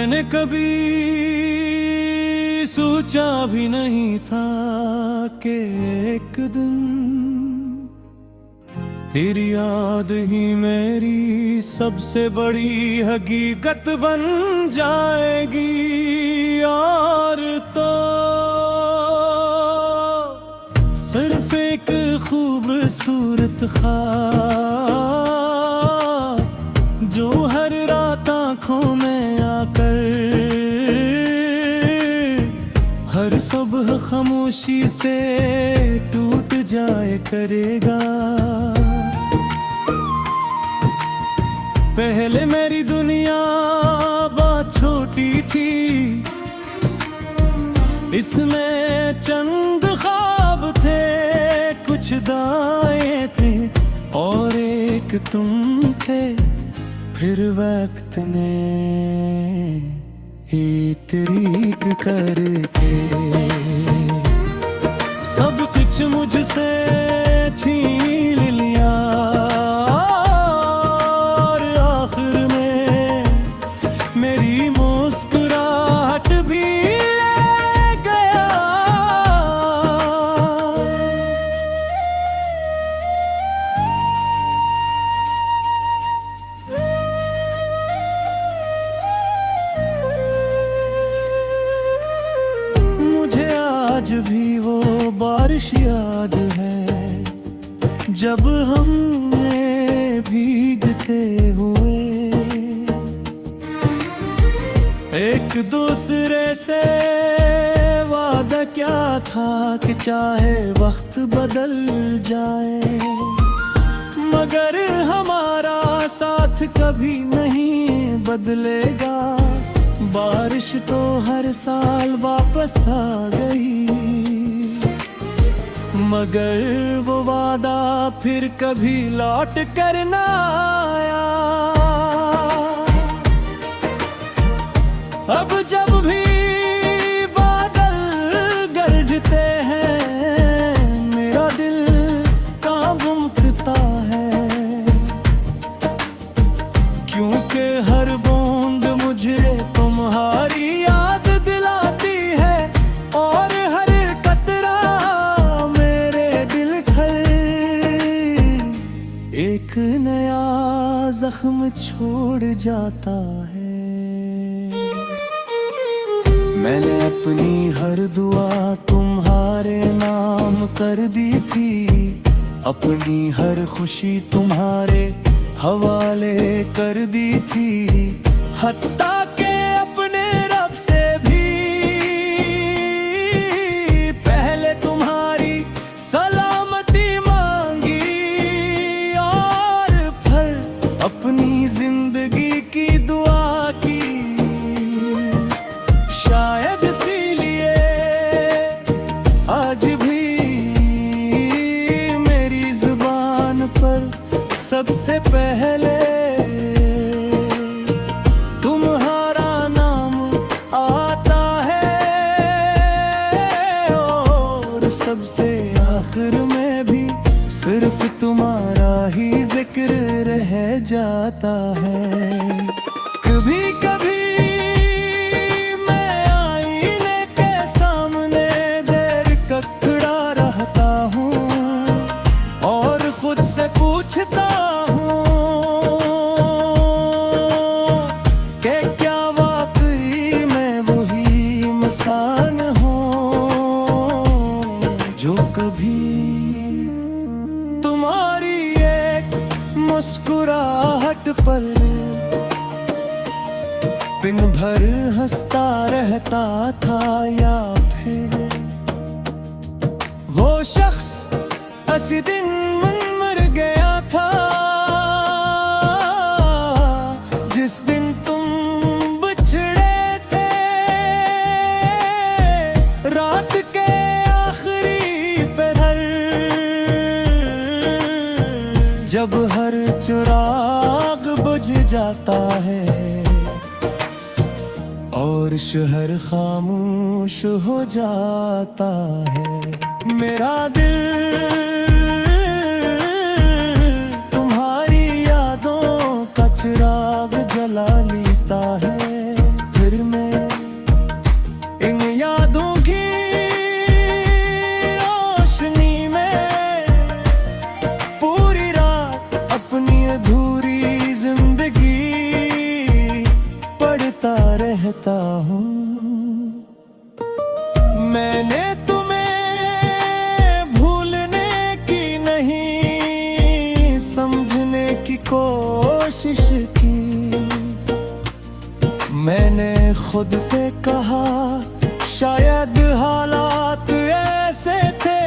मैंने कभी सोचा भी नहीं था कि एक दिन तेरी याद ही मेरी सबसे बड़ी हकीकत बन जाएगी। और तो सिर्फ एक खूबसूरत ख्वाब जो हर रात आँखों में आकर हर सुबह खामोशी से टूट जाए करेगा। पहले मेरी दुनिया बहुत छोटी थी, इसमें चंद ख्वाब थे, कुछ दाएं थे और एक तुम थे। फिर वक्त ने ही तरीक करके सब कुछ मुझसे छीन लिया और आखिर में मेरी मुस्कुराहट भी ले गया। मुझे आज भी वो बारिश याद है जब हमने भीगते हुए एक दूसरे से वादा क्या था कि चाहे वक्त बदल जाए मगर हमारा साथ कभी नहीं बदलेगा। बारिश तो हर साल वापस आ गई मगर वो वादा फिर कभी लौट कर ना आया। अब जब भी बादल गरजते हैं मेरा दिल कांपता है क्योंकि हर बूंद मुझे तुम्हारी याद दिलाती है और हर कतरा मेरे दिल पर एक नया जख्म छोड़ जाता है। मैंने अपनी हर दुआ तुम्हारे नाम कर दी थी, अपनी हर खुशी तुम्हारे हवाले कर दी थी, हत्ता के अपने रब से भी पहले तुम्हारी सलामती मांगी और फिर अपनी जिंदगी की दुआ की। शायद इसीलिए आज भी मेरी जुबान पर सबसे पहले तुम्हारा नाम आता है और सबसे आखिर में भी सिर्फ तुम्हारा ही जिक्र रह जाता है। कभी कभी पूछता हूँ कि क्या वाकई मैं वही इंसान हूँ जो कभी तुम्हारी एक मुस्कुराहट पर दिन भर हंसता रहता था या फिर वो शख्स उसी दिन मर गया था जिस दिन तुम बिछड़े थे। रात के आखिरी पहर जब हर चिराग बुझ जाता है और शहर खामोश हो जाता है, मेरा दिल चिराग जला लेता है। फिर मैंने तुम्हें भूलने की नहीं, समझने की कोशिश की। मैंने खुद से कहा शायद हालात ऐसे थे,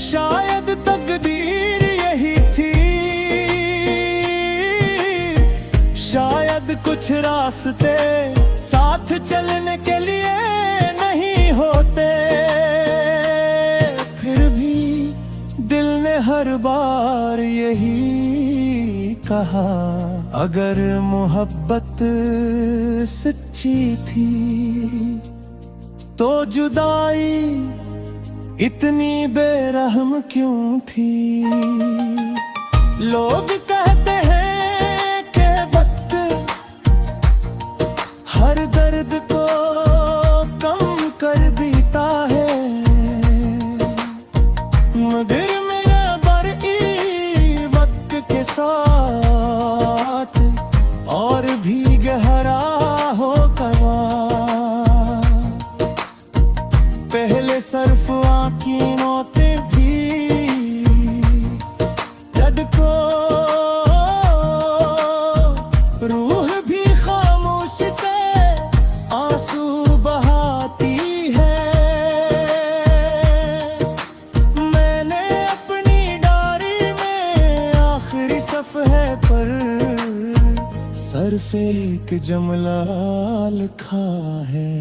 शायद तकदीर यही थी, शायद कुछ रास्ते साथ चलने के लिए नहीं होते। फिर भी दिल ने हर बार यही कहा, अगर मोहब्बत सच्ची थी तो जुदाई इतनी बेरहम क्यों थी। लोग कहते हैं कि वक्त हर दर्द को कम कर देता है, मगर मेरा बरई वक्त के साथ और भी गहरा हो गया। पहले सिर्फ आँखों भी जद को रूह भी खामोशी से आंसू बहाती है। मैंने अपनी डायरी में आखिरी सफ़े पर सिर्फ एक जुमला लिखा है,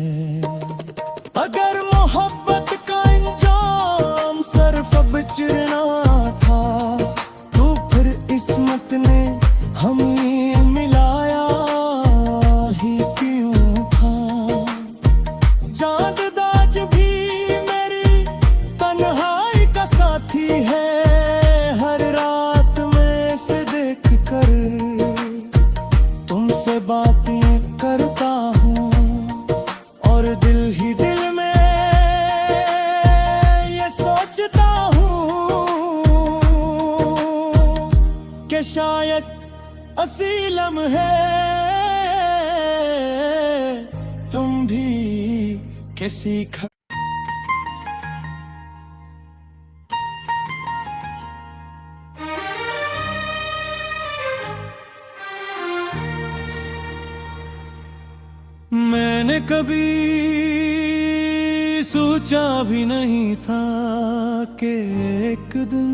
अगर मोहब्बत का इंजाम सिर्फ बिछड़ना था तो फिर किस्मत ने हमें मिलाया ही क्यों था। चांद ताज भी मेरी तन्हाई का साथी है, हर रात में से देख कर तुमसे बातें करता हूँ और दिल ही दिल में ये सोचता हूँ कि शायद असीलम है तुम भी किसी मैंने कभी सोचा भी नहीं था कि एक दिन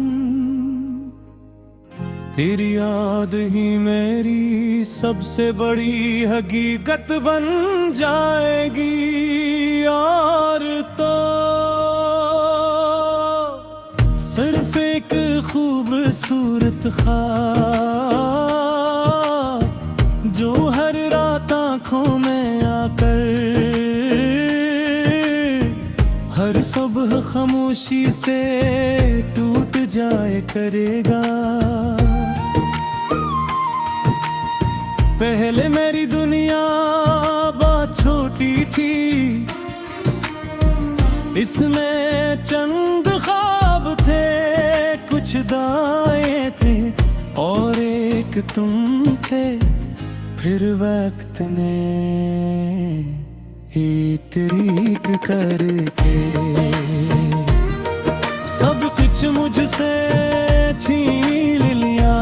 तेरी याद ही मेरी सबसे बड़ी हकीकत बन जाएगी। और तो सिर्फ एक खूबसूरत ख्वाब जो हर रात आँखों में आकर हर सुबह खामोशी से टूट जाए करेगा। पहले मेरी दुनिया बहुत छोटी थी, इसमें चंद ख्वाब थे, कुछ दाएं थे और एक तुम थे। फिर वक्त ने ही तरीक करके सब कुछ मुझसे छीन लिया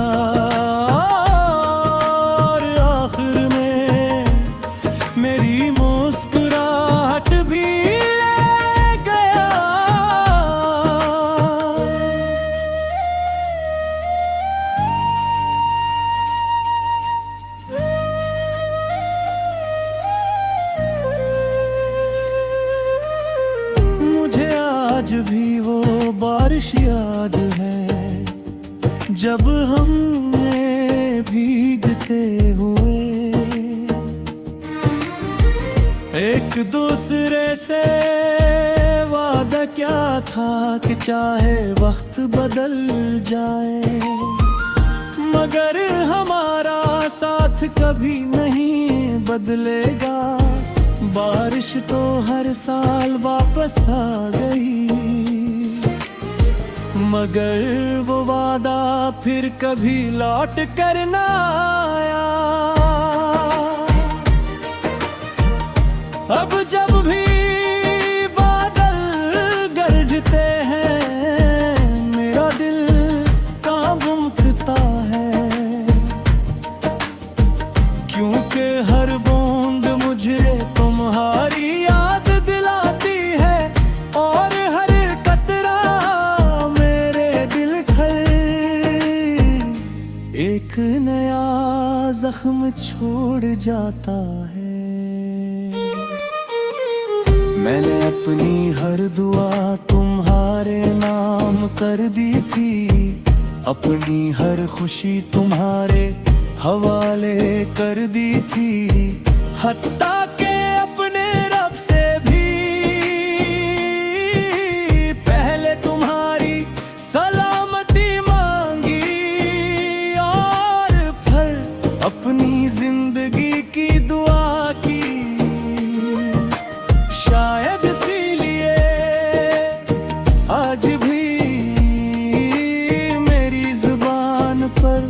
और आखिर में मेरी मुस्कुराहट भी ले गया। मुझे आज भी वो बारिश याद है जब हमने भीगते हुए एक दूसरे से वादा क्या था कि चाहे वक्त बदल जाए, मगर हमारा साथ कभी नहीं बदलेगा। बारिश तो हर साल वापस आ गई, मगर वो वादा फिर कभी लौट कर ना आया। अब जब भी बादल जख्म छोड़ जाता है। मैंने अपनी हर दुआ तुम्हारे नाम कर दी थी, अपनी हर खुशी तुम्हारे हवाले कर दी थी। हत्ता के अपने रब से भी पहले तुम्हारी सलामती मांगी, और फिर अपनी जिंदगी की दुआ की। शायद इसीलिए आज भी मेरी जुबान पर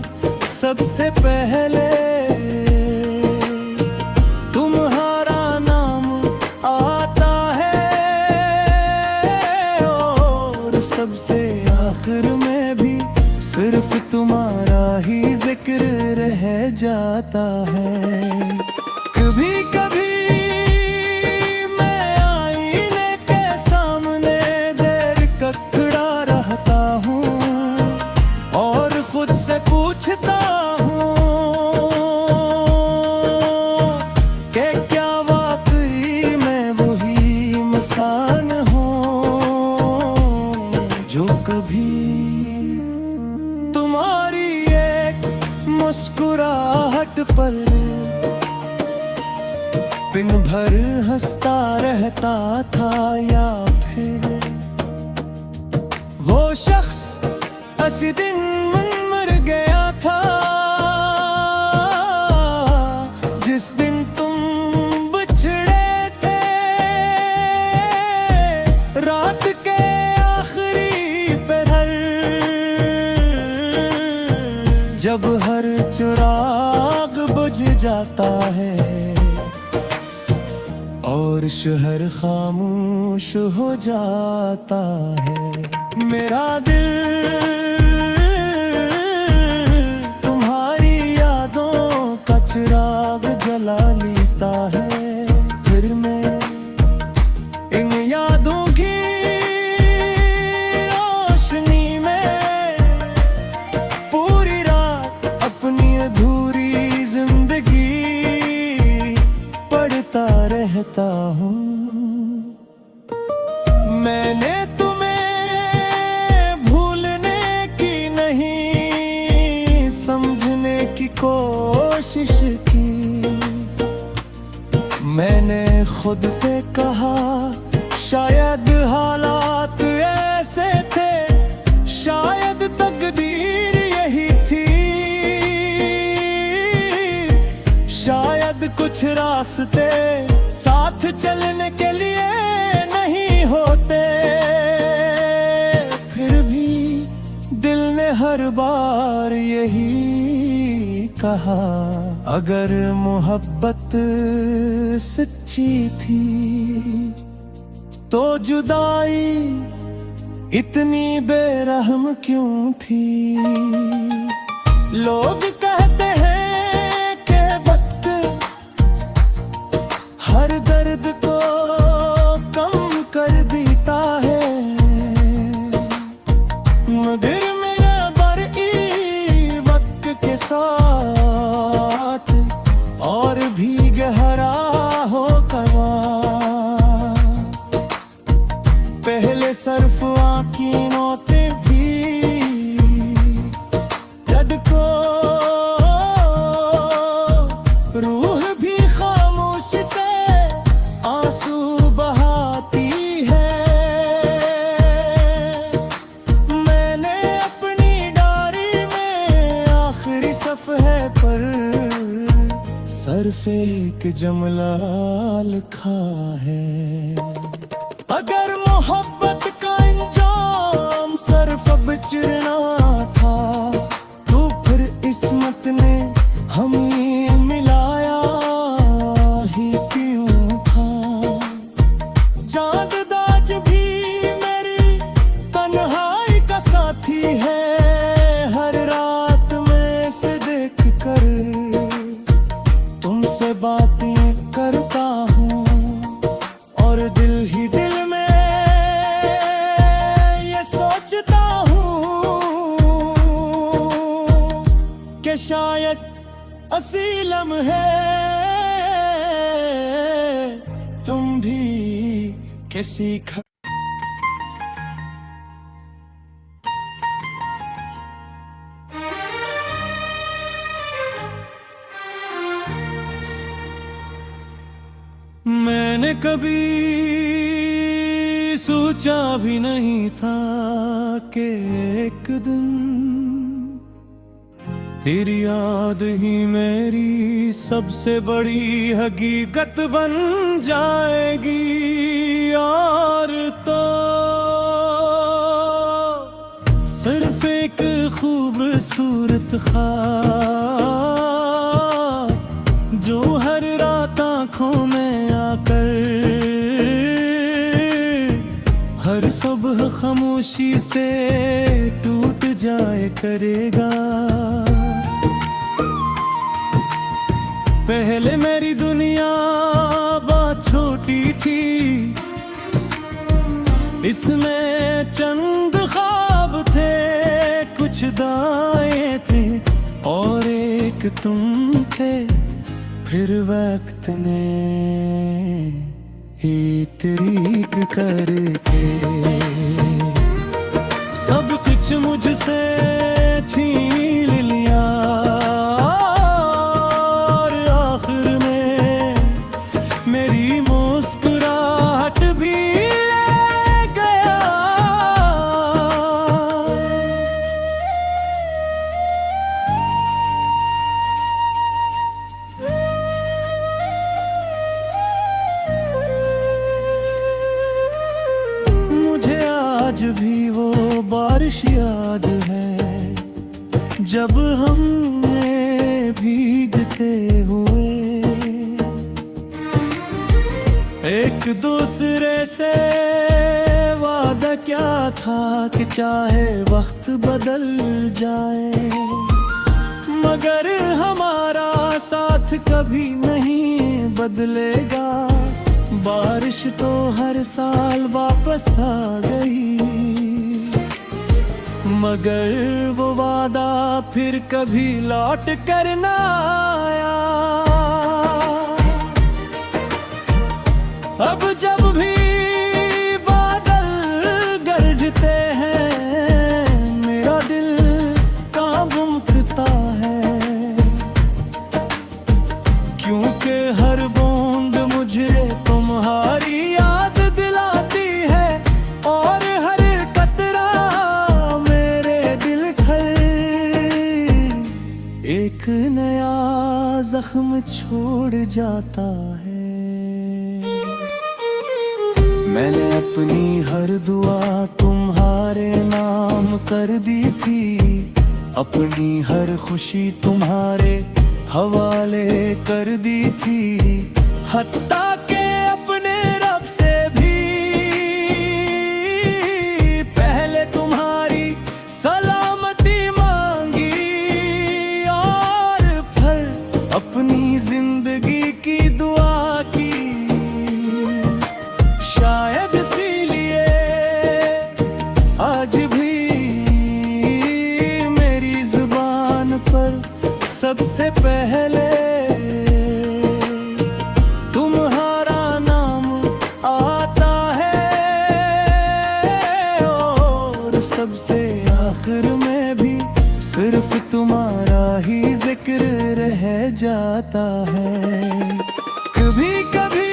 सबसे पहले तुम्हारा नाम आता है, और सबसे आखिर में भी सिर्फ तुम्हारा ही जिक्र रह जाता है। कभी कभी मैं आईने के सामने देर ककड़ा रहता हूँ, और खुद से पूछता जो कभी तुम्हारी एक मुस्कुराहट पर दिन भर हंसता रहता था, या फिर वो शख्स उसी दिन मर गया था जिस दिन तुम बिछड़े थे। रात के जब हर चिराग बुझ जाता है और शहर खामोश हो जाता है, मेरा दिल तुम्हारी यादों का चिराग जला लेता है। फिर मैं इन यादों की रोशनी में पूरी रात अपनी अधूरी जिंदगी पढ़ता रहता हूँ। मैंने तुम्हें भूलने की नहीं, समझने की कोशिश की। मैंने खुद से कहा शायद हालात ऐसे थे, शायद तकदीर यही थी, शायद कुछ रास्ते साथ चलने के लिए नहीं होते। फिर भी दिल ने हर बार यही कहा, अगर मोहब्बत सच्ची थी तो जुदाई इतनी बेरहम क्यों थी। लोग कहते हैं कि वक्त हर दर्द को कम कर देता है, मगर मेरा बरई वक्त के साथ और भी गहरा हो गया। पहले सरफ आँखियों ते भी जद को रूह भी खामोशी से आंसू बहाती है। मैंने अपनी डायरी में आखिरी सफ़हे पर सरफ़े एक जुमला लिखा है, अगर मोहब्बत का इंजाम सिर्फ बिछड़ना था तो फिर किस्मत ने हमें मिलाया ही क्यों था। चाँद ताज भी मेरी तन्हाई का साथी है, हर रात में से देख कर तुमसे बातें करता हूँ, और दिल ही दिल शायद असी लम्हे तुम भी किसी मैंने कभी सोचा भी नहीं था कि एक दिन तेरी याद ही मेरी सबसे बड़ी हकीकत बन जाएगी। और तो सिर्फ एक खूबसूरत ख्वाब जो हर रात आँखों में आकर हर सुबह खामोशी से टूट जाए करेगा। पहले मेरी दुनिया बहुत छोटी थी, इसमें चंद ख्वाब थे, कुछ दाएं थे और एक तुम थे। फिर वक्त ने ही तरीक करके सब कुछ मुझसे छीन लिया और आखिर में मेरी मुस्कुराहट भी ले गया। मुझे आज भी वो बारिश याद है जब हमने भीगते हुए एक दूसरे से वादा क्या था कि चाहे वक्त बदल जाए मगर हमारा साथ कभी नहीं बदलेगा। बारिश तो हर साल वापस आ गई मगर वो वादा फिर कभी लौट कर ना आया। अब जब भी बादल गरजते हैं मेरा दिल कांप उठता है क्योंकि हर बूंद मुझे तुम्हारी याद दिलाती है और हर कतरा मेरे दिल पर एक नया जख्म छोड़ जाता है। मैंने अपनी हर दुआ तुम्हारे नाम कर दी थी, अपनी हर खुशी तुम्हारे हवाले कर दी थी, हत्ता के अपने रब से भी पहले तुम्हारी सलामती मांगी और फिर अपनी जिंदगी की दुआ की। शायद इसीलिए आज भी मेरी जुबान पर सबसे पहले तुम्हारा नाम आता है और सबसे आखिर में भी सिर्फ तुम्हारा ही जिक्र रह जाता है। कभी कभी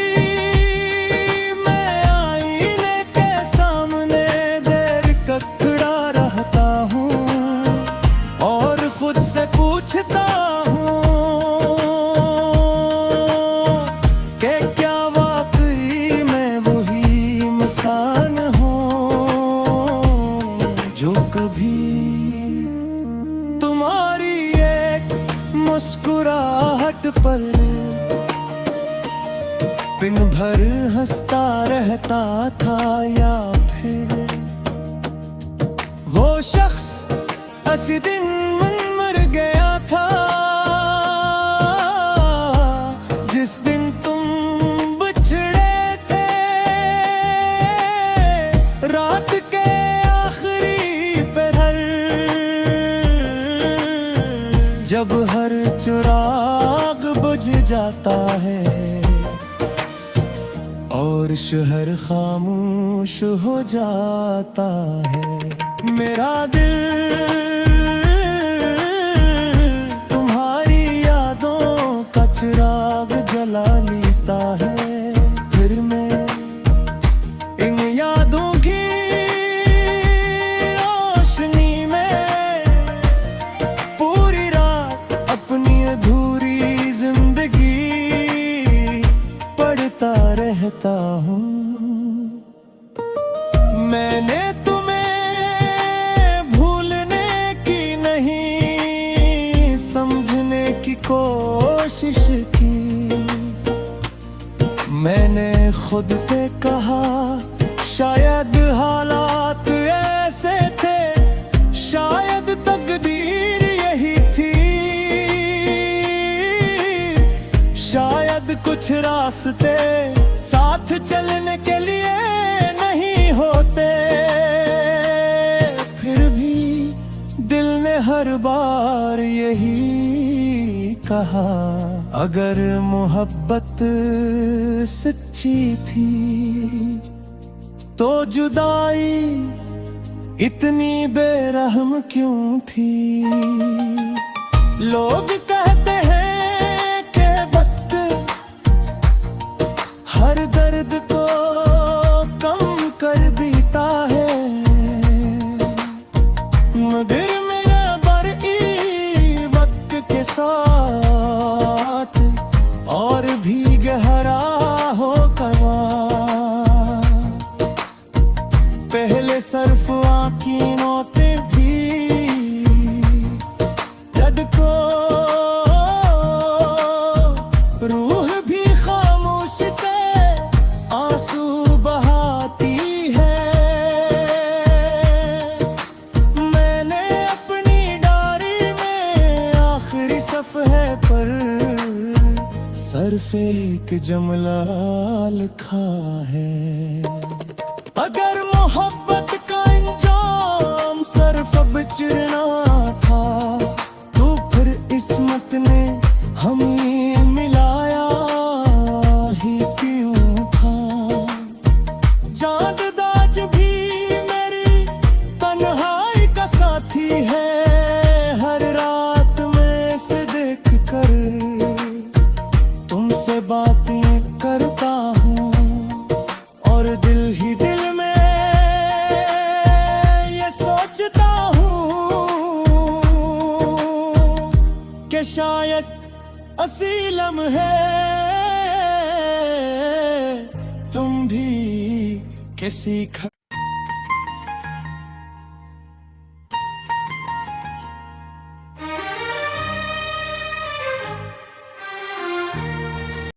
पूछता हूँ कि क्या वाकई मैं वही इंसान हूँ जो कभी तुम्हारी एक मुस्कुराहट पर दिन भर हंसता रहता था या फिर वो शख्स उसी दिन मर गया था जिस दिन तुम बिछड़े थे। रात के आखिरी पहर जब हर चुराग जाता है और शहर खामोश हो जाता है। मेरा दिल तुम्हारी यादों का चिराग जला लेता है। फिर मैं इन यादों की रोशनी में पूरी रात अपनी अधूरी जिंदगी पढ़ता रहता हूँ। मैंने तुम्हें भूलने की नहीं, समझने की कोशिश की। मैंने खुद से कहा शायद हालात ऐसे थे, शायद तकदीर यही थी, शायद कुछ रास्ते साथ चलने के लिए नहीं होते। फिर भी दिल ने हर बार यही कहा, अगर मोहब्बत सच्ची थी तो जुदाई इतनी बेरहम क्यों थी। लोग कहते हैं कि वक्त हर दर्द को कम कर देता है, मगर मेरा बरई वक्त के साथ और भी गहरा हो गया। पहले सिर्फ आँखों पे भी जद को रूह भी खामोशी से आंसू बहाती है। मैंने अपनी डायरी में आखिरी सफ़े पर सिर्फ एक जुमला लिखा है, अगर मोहब्बत का इंजाम सिर्फ बिछड़ना था तो फिर किस्मत ने हमें मिलाया ही क्यों था। चांद ताज भी मेरी तन्हाई का साथी है, हर रात में से देख कर तुमसे बातें करता हूँ और दिल ही दिल में ये सोचता हूँ कि शायद असीलम है तुम भी किसी